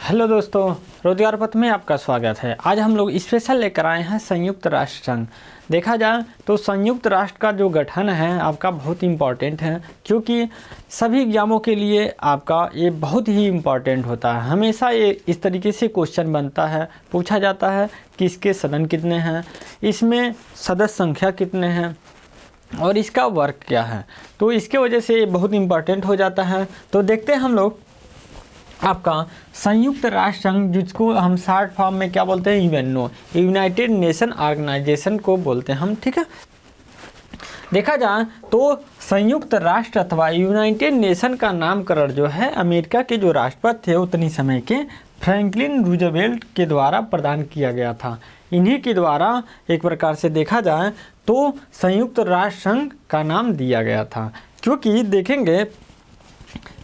Hello दोस्तों, रोजगार पथ में आपका स्वागत है। आज हम लोग स्पेशल लेकर आए हैं संयुक्त राष्ट्र संघ। देखा जाए तो संयुक्त राष्ट्र का जो गठन है आपका बहुत इम्पॉर्टेंट है, क्योंकि सभी एग्जामों के लिए आपका ये बहुत ही इम्पॉर्टेंट होता है। हमेशा ये इस तरीके से क्वेश्चन बनता है, पूछा जाता है कि इसके सदन कितने हैं, इसमें सदस्य संख्या कितने हैं और इसका वर्क क्या है। तो इसके वजह से ये बहुत इम्पॉर्टेंट हो जाता है। तो देखते हैं हम लोग आपका संयुक्त राष्ट्र संघ, जिसको हम शॉर्ट फॉर्म में क्या बोलते हैं, यूएनओ, यूनाइटेड नेशन ऑर्गेनाइजेशन को बोलते हैं हम। ठीक है, देखा जाए तो संयुक्त राष्ट्र अथवा यूनाइटेड नेशन का नामकरण जो है अमेरिका के जो राष्ट्रपति थे उतनी समय के फ्रैंकलिन रूजवेल्ट के द्वारा प्रदान किया गया था। इन्हीं के द्वारा एक प्रकार से देखा जाए तो संयुक्त राष्ट्र संघ का नाम दिया गया था। क्योंकि देखेंगे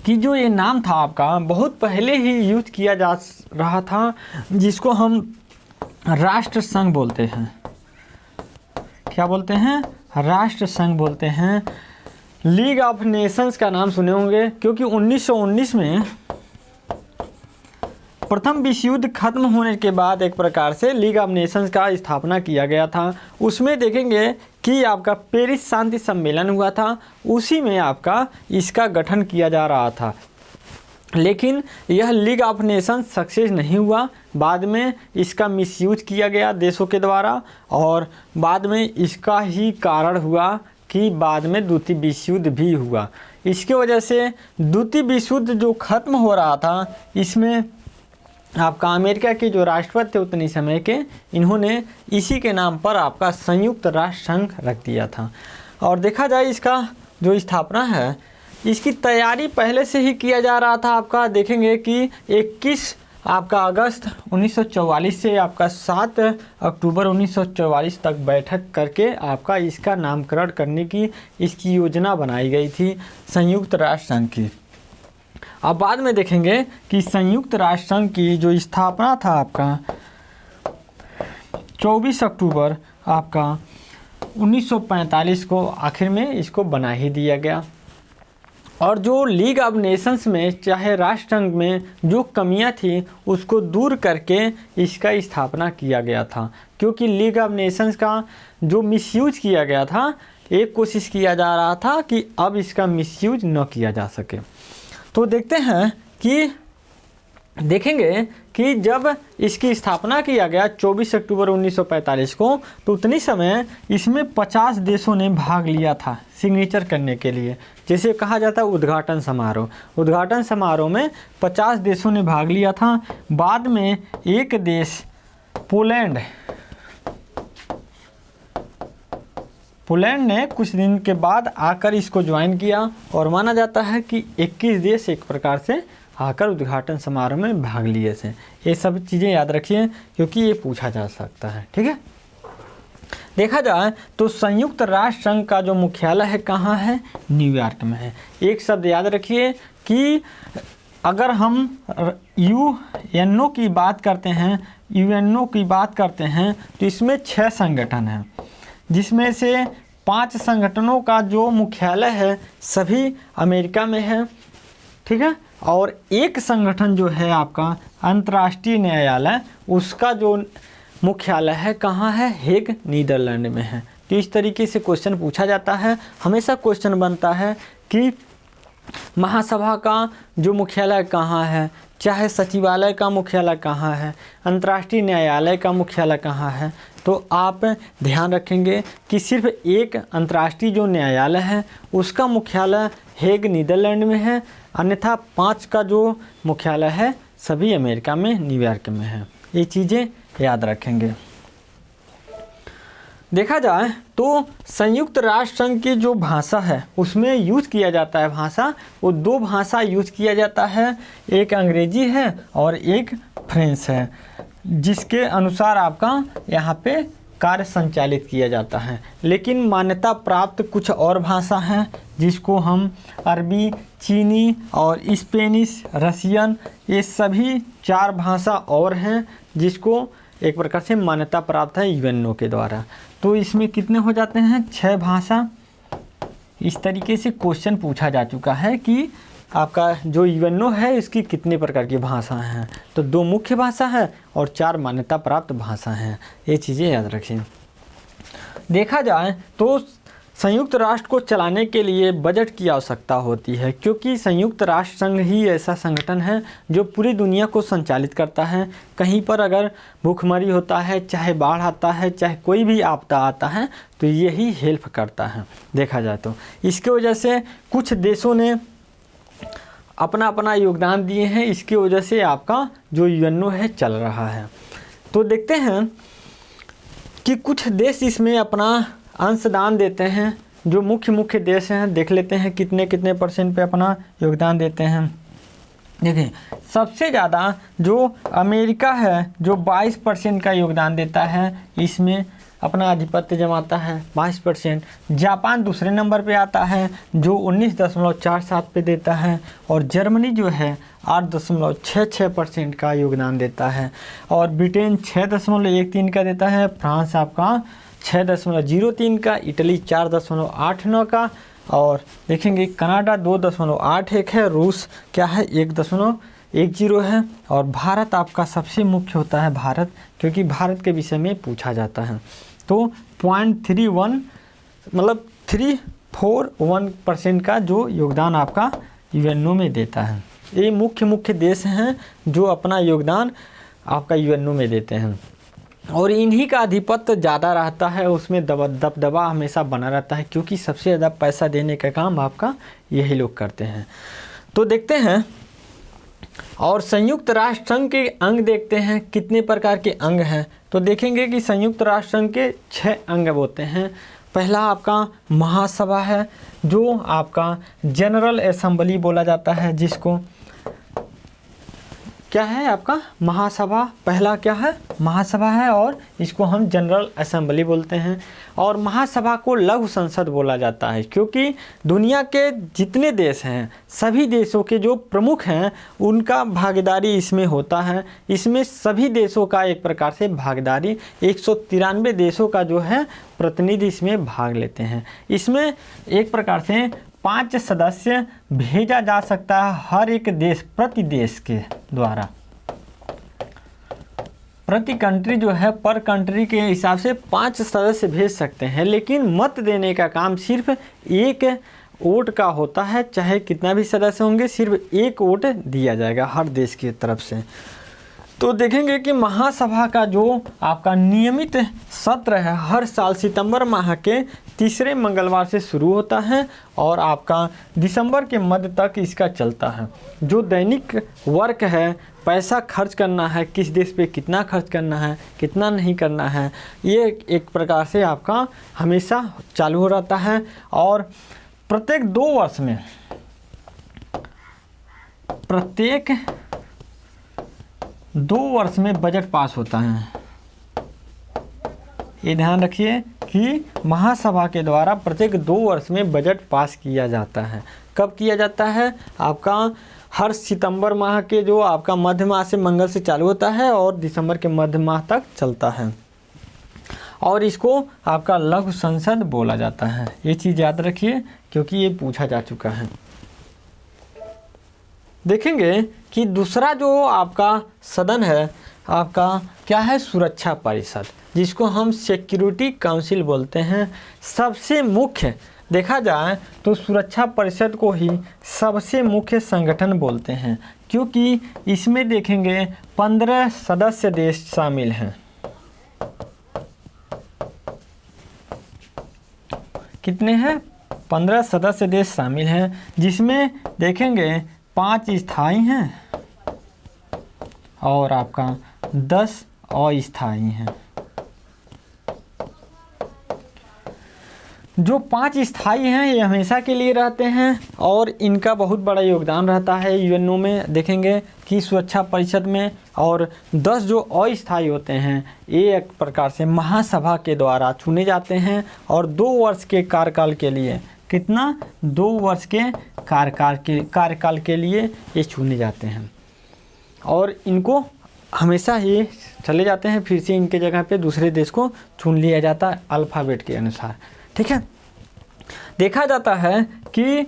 कि जो ये नाम था आपका बहुत पहले ही यूज किया जा रहा था, जिसको हम राष्ट्र संघ बोलते हैं। क्या बोलते हैं? राष्ट्र संघ बोलते हैं। लीग ऑफ नेशंस का नाम सुने होंगे, क्योंकि 1919 में प्रथम विश्व युद्ध खत्म होने के बाद एक प्रकार से लीग ऑफ नेशंस का स्थापना किया गया था। उसमें देखेंगे कि आपका पेरिस शांति सम्मेलन हुआ था, उसी में आपका इसका गठन किया जा रहा था। लेकिन यह लीग ऑफ नेशंस सक्सेस नहीं हुआ। बाद में इसका मिसयूज किया गया देशों के द्वारा, और बाद में इसका ही कारण हुआ कि बाद में द्वितीय विश्व युद्ध भी हुआ। इसके वजह से द्वितीय विश्व युद्ध जो खत्म हो रहा था, इसमें आपका अमेरिका के जो राष्ट्रपति थे उतनी समय के, इन्होंने इसी के नाम पर आपका संयुक्त राष्ट्र संघ रख दिया था। और देखा जाए इसका जो स्थापना है, इसकी तैयारी पहले से ही किया जा रहा था। आपका देखेंगे कि 21 आपका अगस्त 1944 से आपका 7 अक्टूबर 1944 तक बैठक करके आपका इसका नामकरण करने की इसकी योजना बनाई गई थी संयुक्त राष्ट्र संघ की। अब बाद में देखेंगे कि संयुक्त राष्ट्र संघ की जो स्थापना था आपका 24 अक्टूबर आपका 1945 को आखिर में इसको बना ही दिया गया। और जो लीग ऑफ नेशंस में चाहे राष्ट्र संघ में जो कमियां थी उसको दूर करके इसका स्थापना किया गया था। क्योंकि लीग ऑफ नेशंस का जो मिसयूज किया गया था, एक कोशिश किया जा रहा था कि अब इसका मिसयूज न किया जा सके। तो देखते हैं कि देखेंगे कि जब इसकी स्थापना किया गया 24 अक्टूबर 1945 को, तो उतनी समय इसमें 50 देशों ने भाग लिया था सिग्नेचर करने के लिए, जैसे कहा जाता है उद्घाटन समारोह। उद्घाटन समारोह में 50 देशों ने भाग लिया था। बाद में एक देश पोलैंड ने कुछ दिन के बाद आकर इसको ज्वाइन किया, और माना जाता है कि 21 देश एक प्रकार से आकर उद्घाटन समारोह में भाग लिए थे। ये सब चीज़ें याद रखिए, क्योंकि ये पूछा जा सकता है। ठीक है, देखा जाए तो संयुक्त राष्ट्र संघ का जो मुख्यालय है कहाँ है? न्यूयॉर्क में है। एक शब्द याद रखिए कि अगर हम यूएनओ की बात करते हैं तो इसमें 6 संगठन हैं, जिसमें से 5 संगठनों का जो मुख्यालय है सभी अमेरिका में है। ठीक है, और एक संगठन जो है आपका अंतर्राष्ट्रीय न्यायालय, उसका जो मुख्यालय है कहाँ है? हेग, नीदरलैंड में है। तो इस तरीके से क्वेश्चन पूछा जाता है। हमेशा क्वेश्चन बनता है कि महासभा का जो मुख्यालय कहाँ है, चाहे सचिवालय का मुख्यालय कहाँ है, अंतर्राष्ट्रीय न्यायालय का मुख्यालय कहाँ है। तो आप ध्यान रखेंगे कि सिर्फ एक अंतर्राष्ट्रीय जो न्यायालय है उसका मुख्यालय हेग, नीदरलैंड में है, अन्यथा 5 का जो मुख्यालय है सभी अमेरिका में, न्यूयॉर्क में है। ये चीज़ें याद रखेंगे। देखा जाए तो संयुक्त राष्ट्र संघ की जो भाषा है उसमें यूज किया जाता है भाषा, वो 2 भाषा यूज किया जाता है, एक अंग्रेजी है और एक फ्रेंच है, जिसके अनुसार आपका यहाँ पे कार्य संचालित किया जाता है। लेकिन मान्यता प्राप्त कुछ और भाषा हैं, जिसको हम अरबी, चीनी और स्पेनिश, रसियन, ये सभी 4 भाषा और हैं जिसको एक प्रकार से मान्यता प्राप्त है यूएनओ के द्वारा। तो इसमें कितने हो जाते हैं? 6 भाषा। इस तरीके से क्वेश्चन पूछा जा चुका है कि आपका जो यूएनओ है इसकी कितने प्रकार की भाषाएं हैं, तो 2 मुख्य भाषा है और 4 मान्यता प्राप्त भाषा हैं। ये चीज़ें याद रखिए। देखा जाए तो संयुक्त राष्ट्र को चलाने के लिए बजट की आवश्यकता होती है, क्योंकि संयुक्त राष्ट्र संघ ही ऐसा संगठन है जो पूरी दुनिया को संचालित करता है। कहीं पर अगर भूखमरी होता है, चाहे बाढ़ आता है, चाहे कोई भी आपदा आता है, तो यही हेल्प करता है देखा जाए तो। इसके वजह से कुछ देशों ने अपना अपना योगदान दिए हैं, इसकी वजह से आपका जो यूएनओ है चल रहा है। तो देखते हैं कि कुछ देश इसमें अपना अंशदान देते हैं। जो मुख्य देश हैं देख लेते हैं कितने कितने % पे अपना योगदान देते हैं। देखिए सबसे ज़्यादा जो अमेरिका है जो 22% का योगदान देता है, इसमें अपना आधिपत्य जमाता है 22%। जापान दूसरे नंबर पे आता है जो 19.47 पे देता है, और जर्मनी जो है 8.66% का योगदान देता है, और ब्रिटेन 6.13 का देता है, फ्रांस आपका 6.03 का, इटली 4.89 का, और देखेंगे कनाडा 2.81 है, रूस क्या है 1.10 है, और भारत आपका सबसे मुख्य होता है भारत, क्योंकि भारत के विषय में पूछा जाता है। तो 0.31 मतलब 341% का जो योगदान आपका यूएनओ में देता है। ये मुख्य देश हैं जो अपना योगदान आपका यूएनओ में देते हैं, और इन्हीं का आधिपत्य ज़्यादा रहता है, उसमें दबदबा हमेशा बना रहता है, क्योंकि सबसे ज़्यादा पैसा देने का काम आपका यही लोग करते हैं। तो देखते हैं, और संयुक्त राष्ट्र संघ के अंग देखते हैं कितने प्रकार के अंग हैं। तो देखेंगे कि संयुक्त राष्ट्र संघ के 6 अंग होते हैं। पहला आपका महासभा है, जो आपका जनरल असेंबली बोला जाता है, जिसको क्या है आपका महासभा, पहला क्या है महासभा है, और इसको हम जनरल असेंबली बोलते हैं। और महासभा को लघु संसद बोला जाता है, क्योंकि दुनिया के जितने देश हैं सभी देशों के जो प्रमुख हैं उनका भागीदारी इसमें होता है। इसमें सभी देशों का एक प्रकार से भागीदारी 193 देशों का जो है प्रतिनिधि इसमें भाग लेते हैं। इसमें एक प्रकार से 5 सदस्य भेजा जा सकता है हर एक देश, प्रति देश के द्वारा, प्रति कंट्री जो है पर कंट्री के हिसाब से 5 सदस्य भेज सकते हैं। लेकिन मत देने का काम सिर्फ एक वोट का होता है, चाहे कितना भी सदस्य होंगे सिर्फ एक वोट दिया जाएगा हर देश की तरफ से। तो देखेंगे कि महासभा का जो आपका नियमित सत्र है हर साल सितंबर माह के तीसरे मंगलवार से शुरू होता है, और आपका दिसंबर के मध्य तक इसका चलता है। जो दैनिक वर्क है, पैसा खर्च करना है, किस देश पे कितना खर्च करना है, कितना नहीं करना है, ये एक प्रकार से आपका हमेशा चालू हो रहता है। और प्रत्येक 2 वर्ष में बजट पास होता है। ये ध्यान रखिए कि महासभा के द्वारा प्रत्येक 2 वर्ष में बजट पास किया जाता है। कब किया जाता है? आपका हर सितंबर माह के जो आपका मध्य माह से मंगल से चालू होता है और दिसंबर के मध्य माह तक चलता है, और इसको आपका लघु संसद बोला जाता है। ये चीज़ याद रखिए क्योंकि ये पूछा जा चुका है। देखेंगे कि दूसरा जो आपका सदन है आपका क्या है, सुरक्षा परिषद, जिसको हम सिक्योरिटी काउंसिल बोलते हैं। सबसे मुख्य देखा जाए तो सुरक्षा परिषद को ही सबसे मुख्य संगठन बोलते हैं, क्योंकि इसमें देखेंगे 15 सदस्य देश शामिल हैं। कितने हैं? 15 सदस्य देश शामिल हैं, जिसमें देखेंगे 5 स्थायी हैं और आपका 10 अस्थायी हैं। जो 5 स्थायी हैं ये हमेशा के लिए रहते हैं और इनका बहुत बड़ा योगदान रहता है यूएनओ में, देखेंगे कि सुरक्षा परिषद में। और 10 जो अस्थायी होते हैं ये एक प्रकार से महासभा के द्वारा चुने जाते हैं और 2 वर्ष के कार्यकाल के लिए, कितना 2 वर्ष के कार्यकाल के लिए ये चुने जाते हैं और इनको हमेशा ही चले जाते हैं। फिर से इनके जगह पे दूसरे देश को चुन लिया जाता है अल्फ़ाबेट के अनुसार, ठीक है। देखा जाता है कि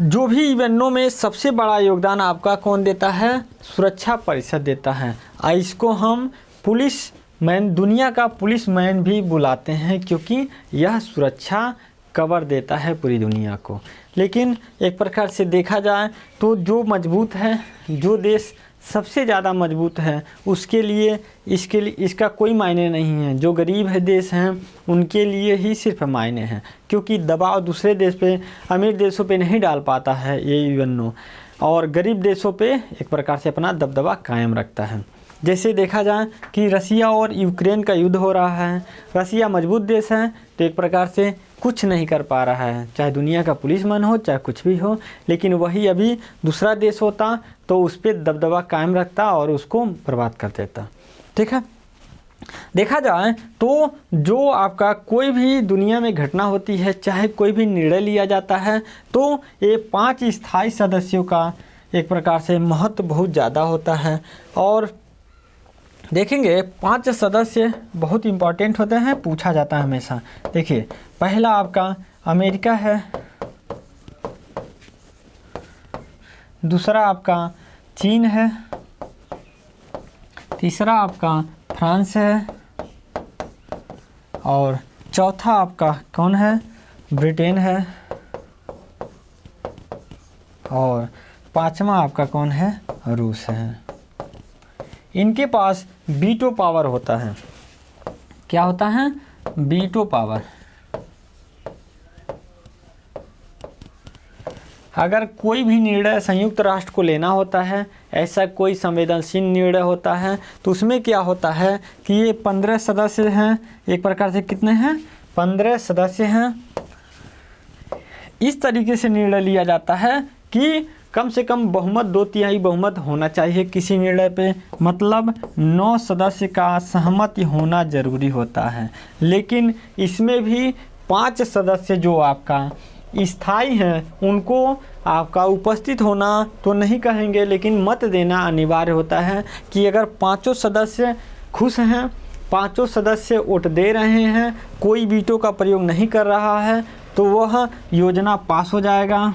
जो भी इवेंटों में सबसे बड़ा योगदान आपका कौन देता है? सुरक्षा परिषद देता है। इसको हम पुलिस मैन, दुनिया का पुलिस मैन भी बुलाते हैं, क्योंकि यह सुरक्षा कवर देता है पूरी दुनिया को। लेकिन एक प्रकार से देखा जाए तो जो मजबूत है, जो देश सबसे ज़्यादा मजबूत है, उसके लिए इसका कोई मायने नहीं है। जो गरीब है देश हैं उनके लिए ही सिर्फ मायने हैं, क्योंकि दबाव दूसरे देश पे, अमीर देशों पे नहीं डाल पाता है ये यूएनओ, और गरीब देशों पे एक प्रकार से अपना दबदबा कायम रखता है। जैसे देखा जाए कि रसिया और यूक्रेन का युद्ध हो रहा है। रसिया मजबूत देश है तो एक प्रकार से कुछ नहीं कर पा रहा है, चाहे दुनिया का पुलिसमैन हो, चाहे कुछ भी हो। लेकिन वही अभी दूसरा देश होता तो उस पर दबदबा कायम रखता और उसको बर्बाद कर देता। ठीक है, देखा जाए तो जो आपका कोई भी दुनिया में घटना होती है, चाहे कोई भी निर्णय लिया जाता है, तो ये 5 स्थायी सदस्यों का एक प्रकार से महत्व बहुत ज़्यादा होता है। और देखेंगे 5 सदस्य बहुत इम्पॉर्टेंट होते हैं, पूछा जाता है हमेशा। देखिए, पहला आपका अमेरिका है, दूसरा आपका चीन है, तीसरा आपका फ्रांस है, और चौथा आपका कौन है? ब्रिटेन है, और 5वां आपका कौन है? रूस है। इनके पास वीटो पावर होता है। क्या होता है? Veto power. अगर कोई भी निर्णय संयुक्त राष्ट्र को लेना होता है, ऐसा कोई संवेदनशील निर्णय होता है, तो उसमें क्या होता है कि ये 15 सदस्य हैं। एक प्रकार से कितने हैं? 15 सदस्य हैं। इस तरीके से निर्णय लिया जाता है कि कम से कम बहुमत, 2/3 बहुमत होना चाहिए किसी निर्णय पे, मतलब 9 सदस्य का सहमति होना जरूरी होता है। लेकिन इसमें भी 5 सदस्य जो आपका स्थायी हैं, उनको आपका उपस्थित होना तो नहीं कहेंगे, लेकिन मत देना अनिवार्य होता है कि अगर 5 सदस्य खुश हैं, 5 सदस्य वोट दे रहे हैं, कोई वीटो का प्रयोग नहीं कर रहा है, तो वह योजना पास हो जाएगा।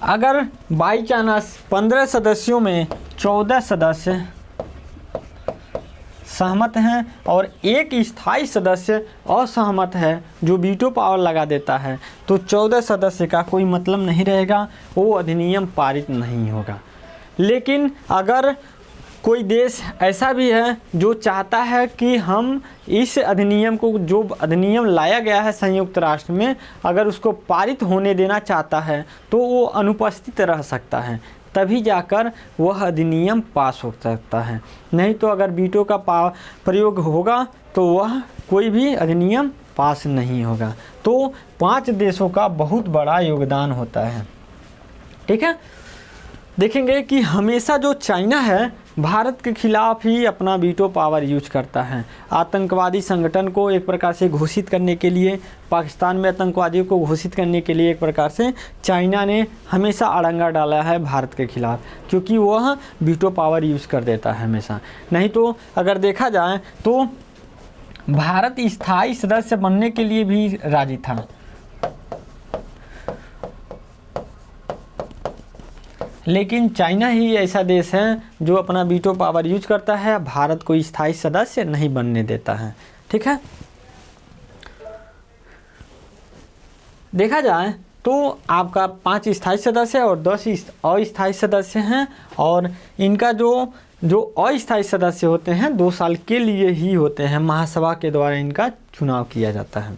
अगर बाई चांस 15 सदस्यों में 14 सदस्य सहमत हैं और एक स्थायी सदस्य असहमत है जो वीटो पावर लगा देता है, तो 14 सदस्य का कोई मतलब नहीं रहेगा, वो अधिनियम पारित नहीं होगा। लेकिन अगर कोई देश ऐसा भी है जो चाहता है कि हम इस अधिनियम को, जो अधिनियम लाया गया है संयुक्त राष्ट्र में, अगर उसको पारित होने देना चाहता है, तो वो अनुपस्थित रह सकता है, तभी जाकर वह अधिनियम पास हो सकता है। नहीं तो अगर वीटो का प्रयोग होगा तो वह कोई भी अधिनियम पास नहीं होगा। तो 5 देशों का बहुत बड़ा योगदान होता है। ठीक है, देखेंगे कि हमेशा जो चाइना है भारत के खिलाफ ही अपना वीटो पावर यूज करता है। आतंकवादी संगठन को एक प्रकार से घोषित करने के लिए, पाकिस्तान में आतंकवादियों को घोषित करने के लिए एक प्रकार से चाइना ने हमेशा अड़ंगा डाला है भारत के खिलाफ, क्योंकि वह वीटो पावर यूज कर देता है हमेशा। नहीं तो अगर देखा जाए तो भारत स्थायी सदस्य बनने के लिए भी राजी था, लेकिन चाइना ही ऐसा देश है जो अपना वीटो पावर यूज करता है, भारत को स्थायी सदस्य नहीं बनने देता है। ठीक है, देखा जाए तो आपका 5 स्थायी सदस्य और 10 अस्थायी सदस्य हैं, और इनका जो अस्थायी सदस्य होते हैं 2 साल के लिए ही होते हैं, महासभा के द्वारा इनका चुनाव किया जाता है।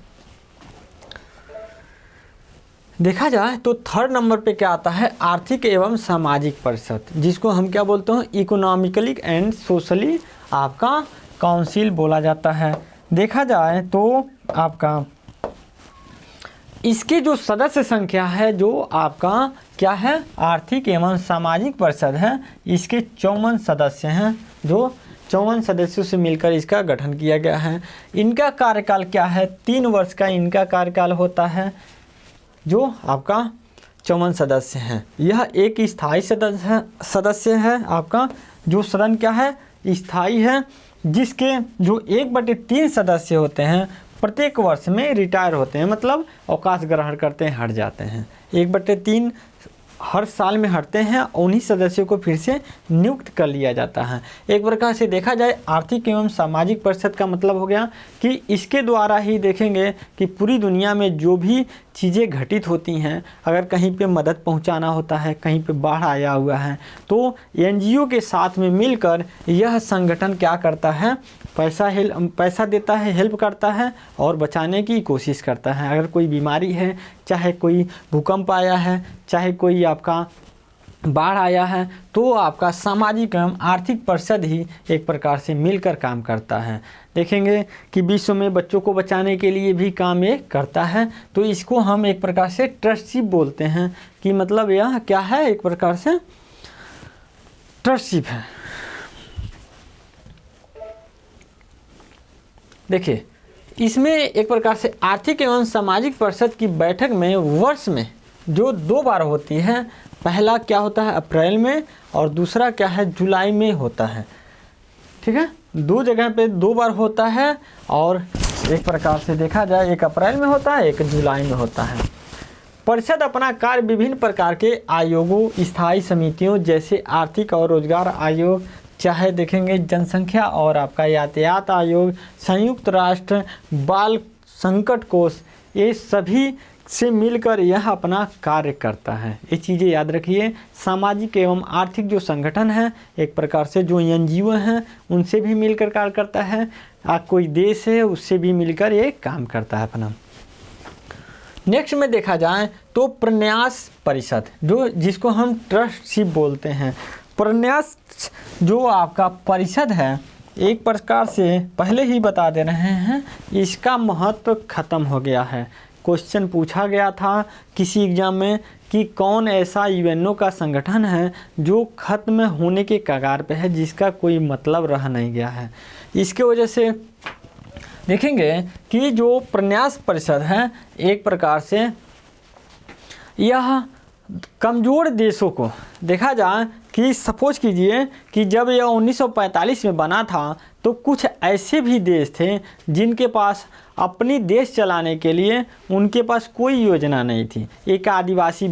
देखा जाए तो 3rd नंबर पे क्या आता है? आर्थिक एवं सामाजिक परिषद, जिसको हम क्या बोलते हैं? इकोनॉमिकली एंड सोशली आपका काउंसिल बोला जाता है। देखा जाए तो आपका इसकी जो सदस्य संख्या है, जो आपका क्या है? आर्थिक एवं सामाजिक परिषद है, इसके 54 सदस्य हैं, जो 54 सदस्यों से मिलकर इसका गठन किया गया है। इनका कार्यकाल क्या है? 3 वर्ष का इनका कार्यकाल होता है। जो आपका 54 सदस्य हैं, यह एक स्थायी सदस्य है आपका, जो सदन क्या है? स्थायी है, जिसके जो 1/3 सदस्य होते हैं प्रत्येक वर्ष में रिटायर होते हैं, मतलब अवकाश ग्रहण करते हैं, हट जाते हैं। 1/3 हर साल में हटते हैं, उन्हीं सदस्यों को फिर से नियुक्त कर लिया जाता है। एक प्रकार से देखा जाए आर्थिक एवं सामाजिक परिषद का मतलब हो गया कि इसके द्वारा ही देखेंगे कि पूरी दुनिया में जो भी चीज़ें घटित होती हैं, अगर कहीं पे मदद पहुंचाना होता है, कहीं पे बाढ़ आया हुआ है, तो एनजीओ के साथ में मिलकर यह संगठन क्या करता है, पैसा देता है, हेल्प करता है और बचाने की कोशिश करता है। अगर कोई बीमारी है, चाहे कोई भूकंप आया है, चाहे कोई आपका बाढ़ आया है, तो आपका सामाजिक एवं आर्थिक परिषद ही एक प्रकार से मिलकर काम करता है। देखेंगे कि विश्व में बच्चों को बचाने के लिए भी काम ये करता है, तो इसको हम एक प्रकार से ट्रस्टशिप बोलते हैं कि मतलब यह क्या है, एक प्रकार से ट्रस्टशिप है। देखिए, इसमें एक प्रकार से आर्थिक एवं सामाजिक परिषद की बैठक में वर्ष में जो 2 बार होती है, पहला क्या होता है अप्रैल में और दूसरा क्या है जुलाई में होता है। ठीक है, 2 जगह पे 2 बार होता है और एक प्रकार से देखा जाए एक अप्रैल में होता है, एक जुलाई में होता है। परिषद अपना कार्य विभिन्न प्रकार के आयोगों, स्थायी समितियों जैसे आर्थिक और रोजगार आयोग, चाहे देखेंगे जनसंख्या और आपका यातायात आयोग, संयुक्त राष्ट्र बाल संकट कोष, ये सभी से मिलकर यह अपना कार्य करता है। ये चीज़ें याद रखिए। सामाजिक एवं आर्थिक जो संगठन है, एक प्रकार से जो एनजीओ हैं, उनसे भी मिलकर कार्य करता है। कोई देश है उससे भी मिलकर ये काम करता है अपना। नेक्स्ट में देखा जाए तो प्रन्यास परिषद, जिसको हम ट्रस्टशिप बोलते हैं। प्रन्यास जो आपका परिषद है, एक प्रकार से पहले ही बता दे रहे हैं, इसका महत्व खत्म हो गया है। क्वेश्चन पूछा गया था किसी एग्जाम में कि कौन ऐसा यूएनओ का संगठन है जो खत्म होने के कगार पे है, जिसका कोई मतलब रह नहीं गया है। इसके वजह से देखेंगे कि जो प्रन्यास परिषद है, एक प्रकार से यह कमज़ोर देशों को, देखा जाए कि सपोज कीजिए कि जब यह 1945 में बना था, तो कुछ ऐसे भी देश थे जिनके पास अपनी देश चलाने के लिए उनके पास कोई योजना नहीं थी। एक आदिवासी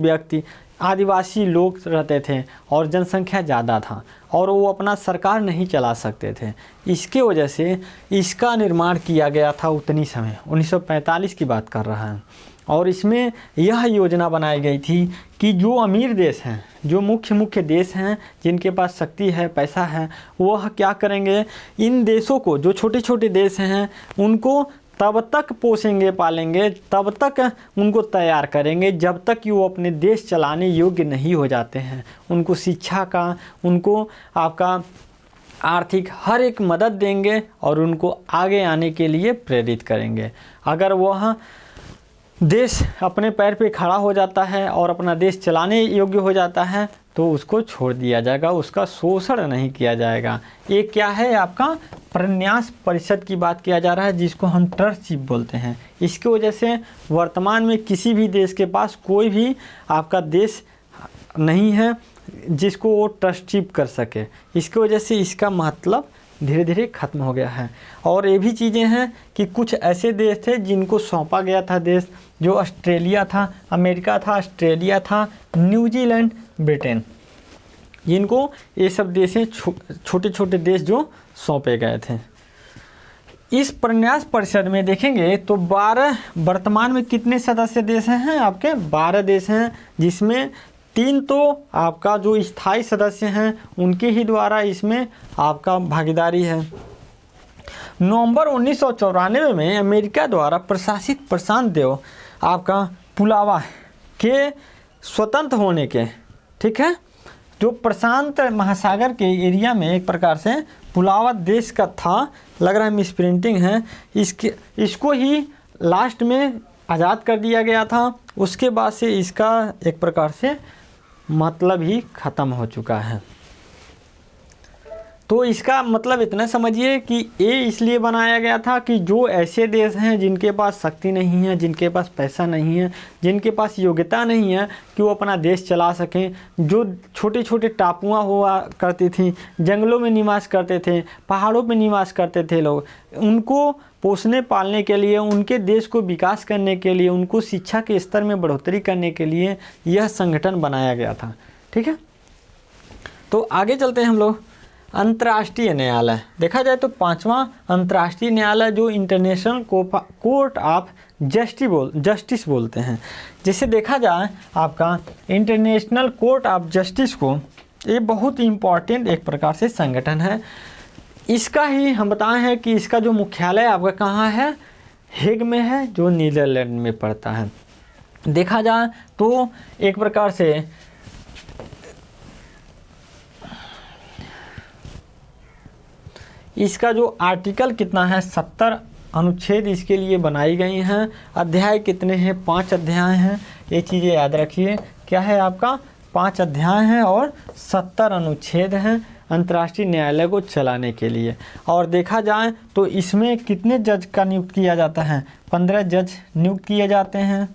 लोग रहते थे और जनसंख्या ज़्यादा था और वो अपना सरकार नहीं चला सकते थे। इसके वजह से इसका निर्माण किया गया था उतनी समय, 1945 की बात कर रहा है। और इसमें यह योजना बनाई गई थी कि जो अमीर देश हैं, जो मुख्य देश हैं, जिनके पास शक्ति है, पैसा है, वह क्या करेंगे, इन देशों को, जो छोटे छोटे देश हैं, उनको तब तक पोसेंगे पालेंगे, तब तक उनको तैयार करेंगे जब तक कि वो अपने देश चलाने योग्य नहीं हो जाते हैं। उनको शिक्षा का, उनको आपका आर्थिक हर एक मदद देंगे और उनको आगे आने के लिए प्रेरित करेंगे। अगर वह देश अपने पैर पे खड़ा हो जाता है और अपना देश चलाने योग्य हो जाता है, तो उसको छोड़ दिया जाएगा, उसका शोषण नहीं किया जाएगा। ये क्या है, आपका प्रन्यास परिषद की बात किया जा रहा है, जिसको हम ट्रस्टशिप बोलते हैं। इसकी वजह से वर्तमान में किसी भी देश के पास कोई भी आपका देश नहीं है जिसको वो ट्रस्टशिप कर सके। इसकी वजह से इसका मतलब धीरे धीरे खत्म हो गया है। और ये भी चीज़ें हैं कि कुछ ऐसे देश थे जिनको सौंपा गया था देश, जो ऑस्ट्रेलिया था, अमेरिका था, ऑस्ट्रेलिया था, न्यूजीलैंड, ब्रिटेन, जिनको ये सब देश छोटे छोटे देश जो सौंपे गए थे। इस प्रन्यास परिषद में देखेंगे तो 12 वर्तमान में कितने सदस्य देश हैं, आपके 12 देश हैं, जिसमें 3 तो आपका जो स्थायी सदस्य हैं उनके ही द्वारा इसमें आपका भागीदारी है। नवंबर 1994 में अमेरिका द्वारा प्रशासित प्रशांत देव आपका पुलावा के स्वतंत्र होने के, ठीक है, जो प्रशांत महासागर के एरिया में एक प्रकार से पुलावा देश का था, लग रहा है मिसप्रिंटिंग है, इसको ही लास्ट में आज़ाद कर दिया गया था। उसके बाद से इसका एक प्रकार से मतलब ही ख़त्म हो चुका है। तो इसका मतलब इतना समझिए कि ये इसलिए बनाया गया था कि जो ऐसे देश हैं जिनके पास शक्ति नहीं है, जिनके पास पैसा नहीं है, जिनके पास योग्यता नहीं है कि वो अपना देश चला सकें, जो छोटे छोटे टापुआं हुआ करती थी, जंगलों में निवास करते थे, पहाड़ों में निवास करते थे लोग, उनको पोषने पालने के लिए, उनके देश को विकास करने के लिए, उनको शिक्षा के स्तर में बढ़ोतरी करने के लिए यह संगठन बनाया गया था। ठीक है, तो आगे चलते हैं हम लोग। अंतर्राष्ट्रीय न्यायालय देखा जाए तो 5वां अंतर्राष्ट्रीय न्यायालय जो इंटरनेशनल कोर्ट ऑफ जस्टिस बोलते हैं। जैसे देखा जाए आपका इंटरनेशनल कोर्ट ऑफ जस्टिस को, ये बहुत इम्पॉर्टेंट एक प्रकार से संगठन है। इसका ही हम बताए हैं कि इसका जो मुख्यालय आपका कहाँ है, हेग में है, जो नीदरलैंड में पड़ता है। देखा जाए तो एक प्रकार से इसका जो आर्टिकल कितना है, 70 अनुच्छेद इसके लिए बनाई गई हैं। अध्याय कितने हैं, 5 अध्याय हैं। ये चीज़ें याद रखिए, क्या है आपका 5 अध्याय हैं और 70 अनुच्छेद हैं अंतर्राष्ट्रीय न्यायालय को चलाने के लिए। और देखा जाए तो इसमें कितने जज का नियुक्त किया जाता है, 15 जज नियुक्त किए जाते हैं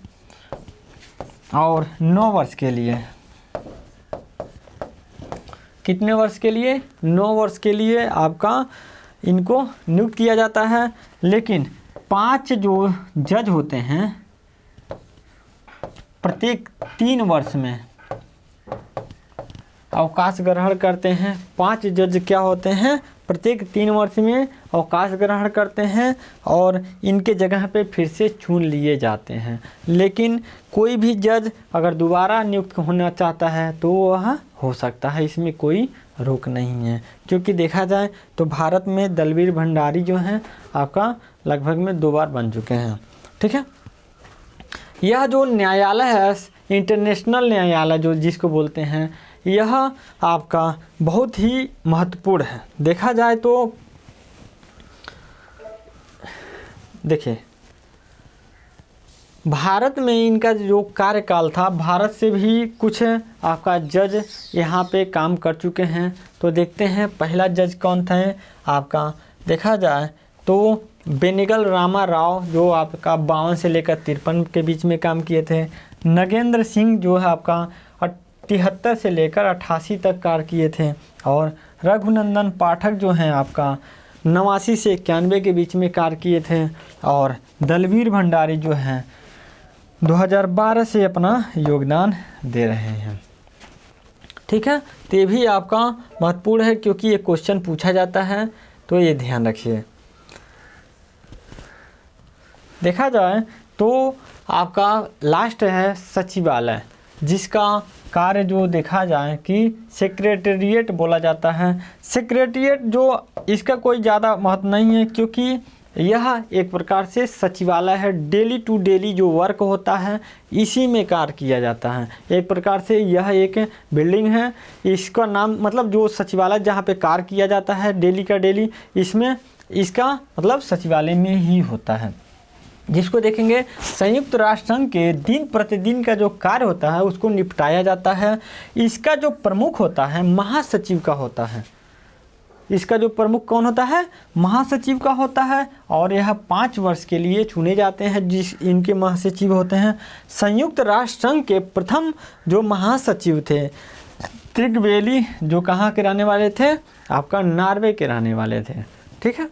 और 9 वर्ष के लिए। कितने वर्ष के लिए, 9 वर्ष के लिए आपका इनको नियुक्त किया जाता है। लेकिन 5 जो जज होते हैं प्रत्येक 3 वर्ष में अवकाश ग्रहण करते हैं। 5 जज क्या होते हैं, प्रत्येक 3 वर्ष में अवकाश ग्रहण करते हैं और इनके जगह पे फिर से चुन लिए जाते हैं। लेकिन कोई भी जज अगर दोबारा नियुक्त होना चाहता है तो वह हो सकता है, इसमें कोई रोक नहीं है। क्योंकि देखा जाए तो भारत में दलवीर भंडारी जो हैं आपका लगभग में 2 बार बन चुके हैं। ठीक है, यह जो न्यायालय है, इंटरनेशनल न्यायालय जो जिसको बोलते हैं, यह आपका बहुत ही महत्वपूर्ण है। देखा जाए तो देखिए भारत में इनका जो कार्यकाल था, भारत से भी कुछ आपका जज यहाँ पे काम कर चुके हैं। तो देखते हैं पहला जज कौन था आपका। देखा जाए तो बेनेगल रामा राव जो आपका 52 से लेकर 53 के बीच में काम किए थे। नगेंद्र सिंह जो है आपका 73 से लेकर 88 तक कार्य किए थे। और रघुनंदन पाठक जो हैं आपका 89 से 91 के बीच में कार्य किए थे। और दलवीर भंडारी जो हैं 2012 से अपना योगदान दे रहे हैं। ठीक है, तो ये भी आपका महत्वपूर्ण है क्योंकि ये क्वेश्चन पूछा जाता है, तो ये ध्यान रखिए। देखा जाए तो आपका लास्ट है सचिवालय, जिसका कार्य जो देखा जाए कि सेक्रेटेरिएट बोला जाता है। सेक्रेटेरिएट जो इसका कोई ज़्यादा महत्व नहीं है क्योंकि यह एक प्रकार से सचिवालय है। डेली टू डेली जो वर्क होता है इसी में कार्य किया जाता है। एक प्रकार से यह एक बिल्डिंग है, इसका नाम मतलब जो सचिवालय जहाँ पे कार्य किया जाता है डेली का डेली, इसमें इसका मतलब सचिवालय में ही होता है। जिसको देखेंगे संयुक्त राष्ट्र संघ के दिन प्रतिदिन का जो कार्य होता है उसको निपटाया जाता है। इसका जो प्रमुख होता है महासचिव का होता है। इसका जो प्रमुख कौन होता है, महासचिव का होता है। और यह 5 वर्ष के लिए चुने जाते हैं जिस इनके महासचिव होते हैं। संयुक्त राष्ट्र संघ के प्रथम जो महासचिव थे त्रिगवेली, जो कहाँ के रहने वाले थे, आपका नॉर्वे के रहने वाले थे। ठीक है,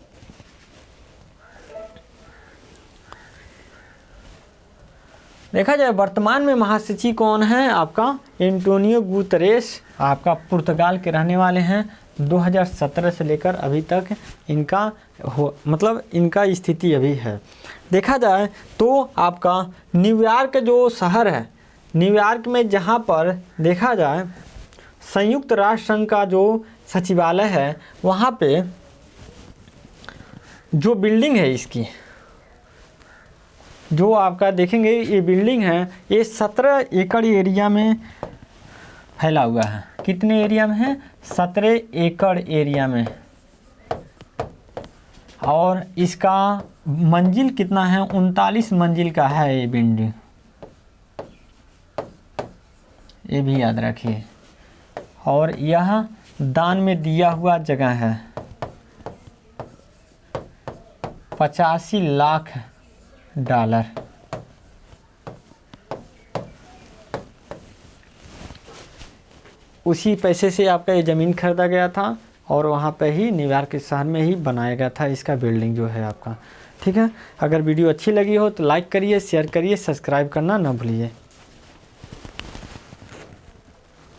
देखा जाए वर्तमान में महासचिव कौन है आपका, एंटोनियो गुतरेस, आपका पुर्तगाल के रहने वाले हैं। 2017 से लेकर अभी तक इनका मतलब इनका स्थिति अभी है। देखा जाए तो आपका न्यूयॉर्क जो शहर है, न्यूयॉर्क में जहाँ पर देखा जाए संयुक्त राष्ट्र संघ का जो सचिवालय है, वहाँ पे जो बिल्डिंग है इसकी, जो आपका देखेंगे ये बिल्डिंग है, ये 17 एकड़ एरिया में फैला हुआ है। कितने एरिया में है, 17 एकड़ एरिया में। और इसका मंजिल कितना है, 39 मंजिल का है ये बिल्डिंग, ये भी याद रखिए। और यह दान में दिया हुआ जगह है, 85 लाख डॉलर। उसी पैसे से आपका ये ज़मीन खरीदा गया था और वहाँ पे ही न्यूयॉर्क शहर में ही बनाया गया था इसका बिल्डिंग जो है आपका। ठीक है, अगर वीडियो अच्छी लगी हो तो लाइक करिए, शेयर करिए, सब्सक्राइब करना ना भूलिए।